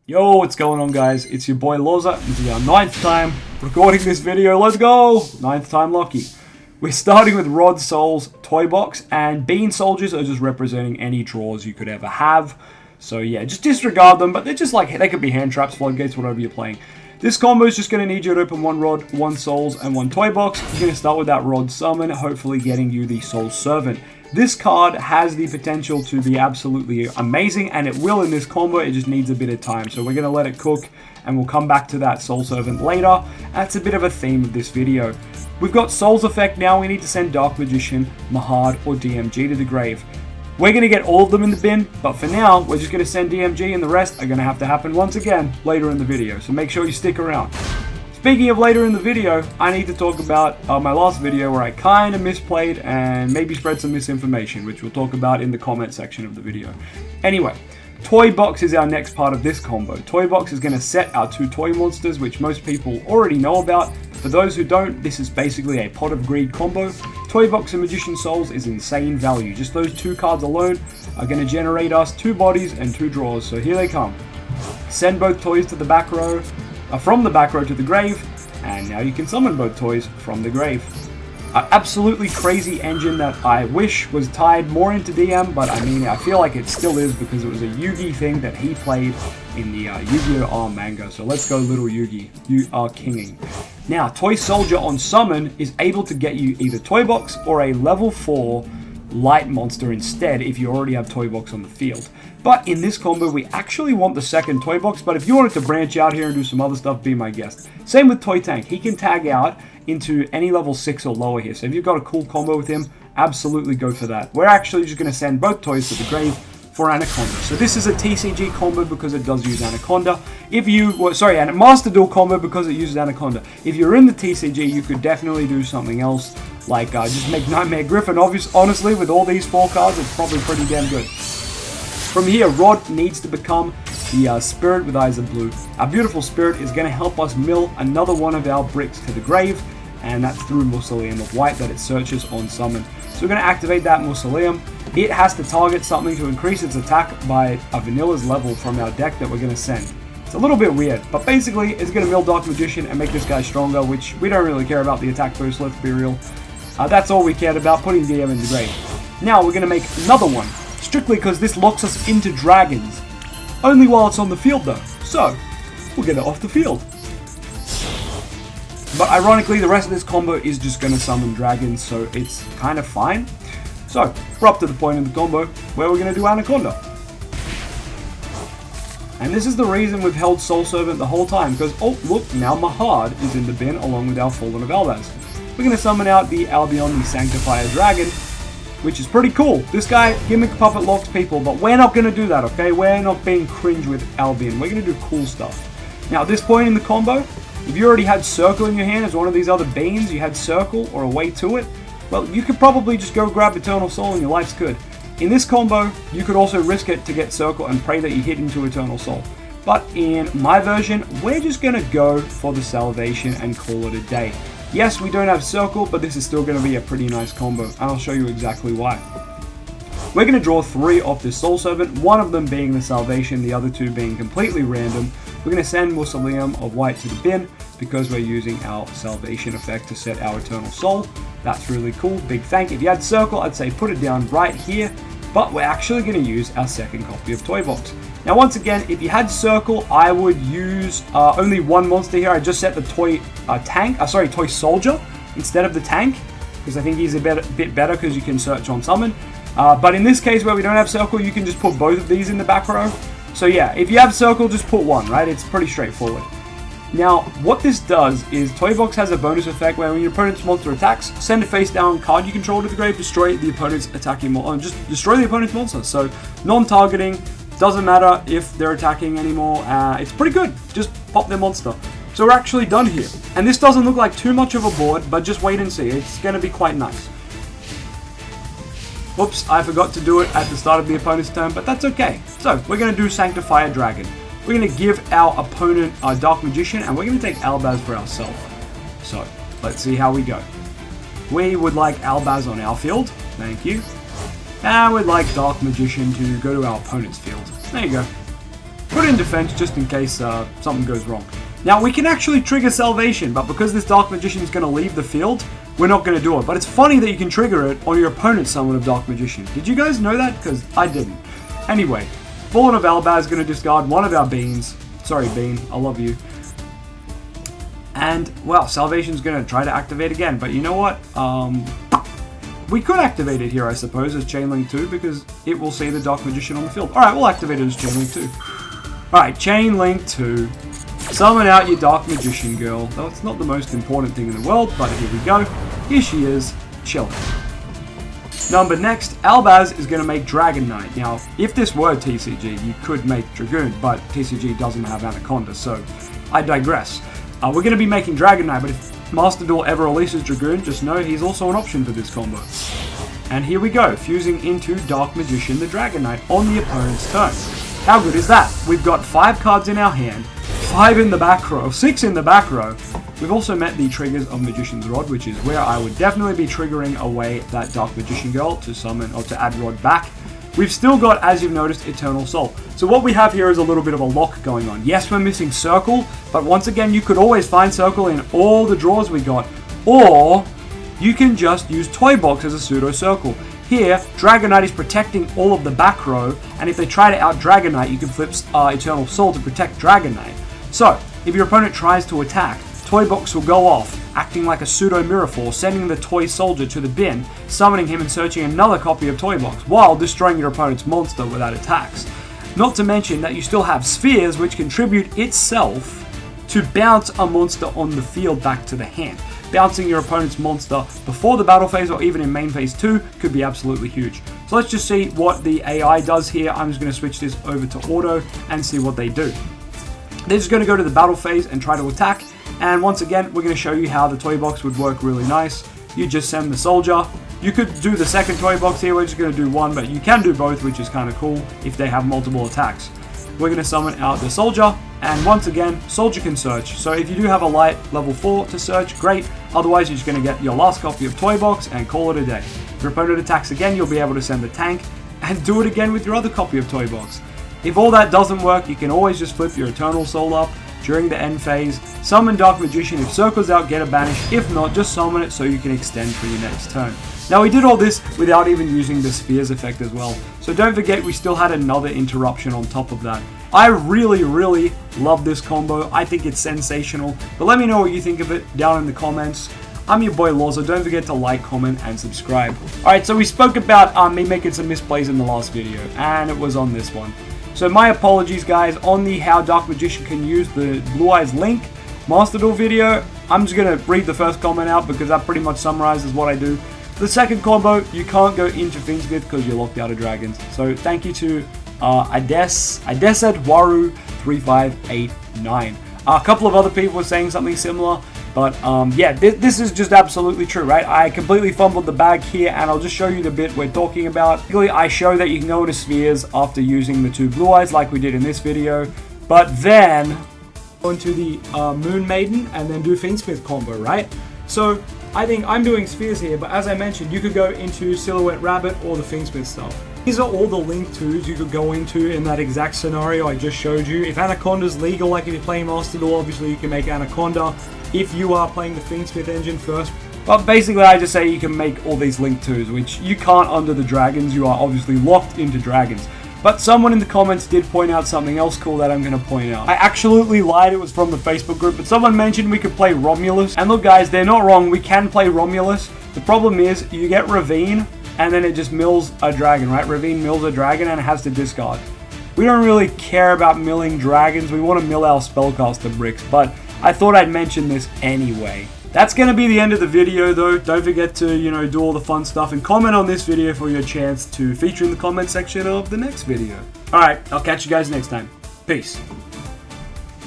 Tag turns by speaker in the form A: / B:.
A: Yo, what's going on, guys? It's your boy LOZA. This is our 9th time recording this video. Let's go! 9th time lucky. We're starting with Rod Soul's Toy Box, and Bean Soldiers are just representing any draws you could ever have. So yeah, just disregard them, but they're just like, they could be hand traps, floodgates, whatever you're playing. This combo is just going to need you to open 1 Rod, 1 Souls, and 1 Toy Box. You're going to start with that Rod Summon, hopefully getting you the Soul Servant. This card has the potential to be absolutely amazing, and it will in this combo. It just needs a bit of time. So we're going to let it cook, and we'll come back to that Soul Servant later. That's a bit of a theme of this video. We've got Soul's Effect now. We need to send Dark Magician, Mahad, or DMG to the grave. We're going to get all of them in the bin, but for now, we're just going to send DMG, and the rest are going to have to happen once again later in the video. So make sure you stick around. Speaking of later in the video, I need to talk about my last video where I kind of misplayed and maybe spread some misinformation, which we'll talk about in the comment section of the video. Anyway, Toy Box is our next part of this combo. Toy Box is going to set our 2 toy monsters, which most people already know about. For those who don't, this is basically a Pot of Greed combo. Toy Box and Magician Souls is insane value. Just those 2 cards alone are going to generate us 2 bodies and 2 draws. So here they come. Send both toys to the back row. From the back row to the grave, and now you can summon both toys from the grave. Absolutely crazy engine that I wish was tied more into DM, but I mean, I feel like it still is because it was a Yugi thing that he played in the Yu-Gi-Oh! ARM manga. So let's go, little Yugi. You are kinging. Now, Toy Soldier on summon is able to get you either Toy Box or a level 4 light monster instead if you already have Toy Box on the field. But in this combo, we actually want the second Toy Box, but if you wanted to branch out here and do some other stuff, be my guest. Same with Toy Tank. He can tag out into any level 6 or lower here. So if you've got a cool combo with him, absolutely go for that. We're actually just going to send both toys to the grave for Anaconda. So this is a TCG combo because it does use Anaconda. If you, and a Master Duel combo because it uses Anaconda. If you're in the TCG, you could definitely do something else, like just make Nightmare Griffin. Honestly, with all these 4 cards, it's probably pretty damn good. From here, Rod needs to become the Spirit with Eyes of Blue. Our beautiful Spirit is going to help us mill another one of our bricks to the grave, and that's through Mausoleum of White that it searches on summon. So we're going to activate that Mausoleum. It has to target something to increase its attack by a Vanilla's level from our deck that we're going to send. It's a little bit weird, but basically it's going to mill Dark Magician and make this guy stronger, which we don't really care about the attack boost, let's be real. That's all we cared about, putting DM in the grave. Now we're going to make another one, strictly because this locks us into dragons. Only while it's on the field though, so we'll get it off the field. But ironically, the rest of this combo is just going to summon dragons, so it's kind of fine. So, we're up to the point in the combo where we're going to do Anaconda. And this is the reason we've held Soul Servant the whole time, because, oh look, now Mahad is in the bin along with our Fallen of Albaz. We're going to summon out the Albion, the Sanctifier Dragon, which is pretty cool. This guy, gimmick puppet locks people, but we're not going to do that, okay? We're not being cringe with Albion. We're going to do cool stuff. Now, at this point in the combo, if you already had Circle in your hand as one of these other beans, you had Circle or a way to it, well, you could probably just go grab Eternal Soul and your life's good. In this combo, you could also risk it to get Circle and pray that you hit into Eternal Soul. But in my version, we're just going to go for the Salvation and call it a day. Yes, we don't have Circle, but this is still going to be a pretty nice combo, and I'll show you exactly why. We're going to draw 3 off this Soul Servant, one of them being the Salvation, the other 2 being completely random. We're going to send Mausoleum of White to the bin because we're using our Salvation effect to set our Eternal Soul. That's really cool. Big thank. If you had Circle, I'd say put it down right here, but we're actually going to use our second copy of Toy Box. Now, once again, if you had Circle, I would use only 1 monster here. I just set the Toy Toy Soldier instead of the Tank, because I think he's a bit better because you can search on summon. But in this case where we don't have Circle, you can just put both of these in the back row. So yeah, if you have Circle, just put 1, right? It's pretty straightforward. Now, what this does is Toy Box has a bonus effect where when your opponent's monster attacks, send a face down card you control to the grave, destroy the opponent's attacking monster, just destroy the opponent's monster. So non-targeting, doesn't matter if they're attacking anymore. It's pretty good. Just pop their monster. So we're actually done here. And this doesn't look like too much of a board, but just wait and see. It's going to be quite nice. Oops, I forgot to do it at the start of the opponent's turn, but that's okay. So we're going to do Sanctifier Dragon. We're going to give our opponent a Dark Magician, and we're going to take Albaz for ourselves. So let's see how we go. We would like Albaz on our field. Thank you. And we'd like Dark Magician to go to our opponent's field. There you go. put it in defense just in case something goes wrong. Now, we can actually trigger Salvation, but because this Dark Magician is going to leave the field, we're not going to do it. But it's funny that you can trigger it on your opponent's summon of Dark Magician. Did you guys know that? Because I didn't. Anyway, Fallen of Albaz is going to discard one of our beans. Sorry, Bean, I love you. And, well, Salvation's going to try to activate again. But you know what? We could activate it here, I suppose, as Chain Link 2, because it will see the Dark Magician on the field. Alright, we'll activate it as Chain Link 2. Alright, Chain Link 2. Summon out your Dark Magician girl. Though it's not the most important thing in the world, but here we go. Here she is, chilling. Number next, Albaz is going to make Dragon Knight. Now, if this were TCG, you could make Dragoon, but TCG doesn't have Anaconda, so I digress. We're going to be making Dragon Knight, but if Master Duel ever releases Dragoon, just know he's also an option for this combo. And here we go, fusing into Dark Magician the Dragon Knight on the opponent's turn. How good is that? We've got 5 cards in our hand, 5 in the back row, 6 in the back row. We've also met the triggers of Magician's Rod, which is where I would definitely be triggering away that Dark Magician girl to summon or to add Rod back. We've still got, as you've noticed, Eternal Soul. So what we have here is a little bit of a lock going on. Yes, we're missing Circle, but once again, you could always find Circle in all the draws we got. Or you can just use Toy Box as a pseudo Circle. Here, Dragon Knight is protecting all of the back row, and if they try to out Dragon Knight, you can flip Eternal Soul to protect Dragon Knight. So, if your opponent tries to attack, Toy Box will go off, acting like a pseudo Mirror Force, sending the Toy Soldier to the bin, summoning him and searching another copy of Toy Box, while destroying your opponent's monster without attacks. Not to mention that you still have Spheres, which contribute itself to bounce a monster on the field back to the hand. Bouncing your opponent's monster before the battle phase or even in main phase 2 could be absolutely huge. So let's just see what the AI does here. I'm just going to switch this over to auto and see what they do. They're just going to go to the battle phase and try to attack. And once again, we're going to show you how the Toy Box would work really nice. You just send the soldier. You could do the second Toy Box here. We're just going to do one, but you can do both, which is kind of cool if they have multiple attacks. We're going to summon out the soldier. And once again, soldier can search. So if you do have a light level 4 to search, great. Otherwise, you're just going to get your last copy of Toy Box and call it a day. If your opponent attacks again, you'll be able to send the tank and do it again with your other copy of Toy Box. If all that doesn't work, you can always just flip your Eternal Soul up during the end phase, summon Dark Magician. If Circle's out, get a banish. If not, just summon it so you can extend for your next turn. Now, we did all this without even using the Spheres effect as well. So don't forget, we still had another interruption on top of that. I really, really love this combo. I think it's sensational. But let me know what you think of it down in the comments. I'm your boy LOZA. Don't forget to like, comment, and subscribe. Alright, so we spoke about me making some misplays in the last video, and it was on this one. So my apologies, guys, on the how Dark Magician can use the Blue Eyes Link Master Duel video. I'm just going to read the first comment out because that pretty much summarizes what I do. The second combo, you can't go into Fiendsmith because you're locked out of dragons. So thank you to Adesed Waru 3589. A couple of other people were saying something similar, but yeah, this is just absolutely true, right? I completely fumbled the bag here, and I'll just show you the bit we're talking about. Basically, I show that you can go into Spheres after using the 2 Blue Eyes like we did in this video, but then go into the Moon Maiden and then do Fiendsmith combo, right? So I think I'm doing Spheres here, but as I mentioned, you could go into Silhouette Rabbit or the Fiendsmith stuff. These are all the Link 2s you could go into in that exact scenario I just showed you. If Anaconda's legal, like if you're playing Master Duel, obviously you can make Anaconda. If you are playing the Fiendsmith engine first. But basically, I just say you can make all these Link 2s, which you can't under the dragons. You are obviously locked into dragons. But someone in the comments did point out something else cool that I'm going to point out. I absolutely lied, it was from the Facebook group, but someone mentioned we could play Romulus. And look guys, they're not wrong, we can play Romulus. The problem is, you get Ravine, and then it just mills a dragon, right? Ravine mills a dragon and it has to discard. We don't really care about milling dragons, we want to mill our spellcaster bricks, but I thought I'd mention this anyway. That's going to be the end of the video though. Don't forget to, do all the fun stuff and comment on this video for your chance to feature in the comment section of the next video. Alright, I'll catch you guys next time. Peace.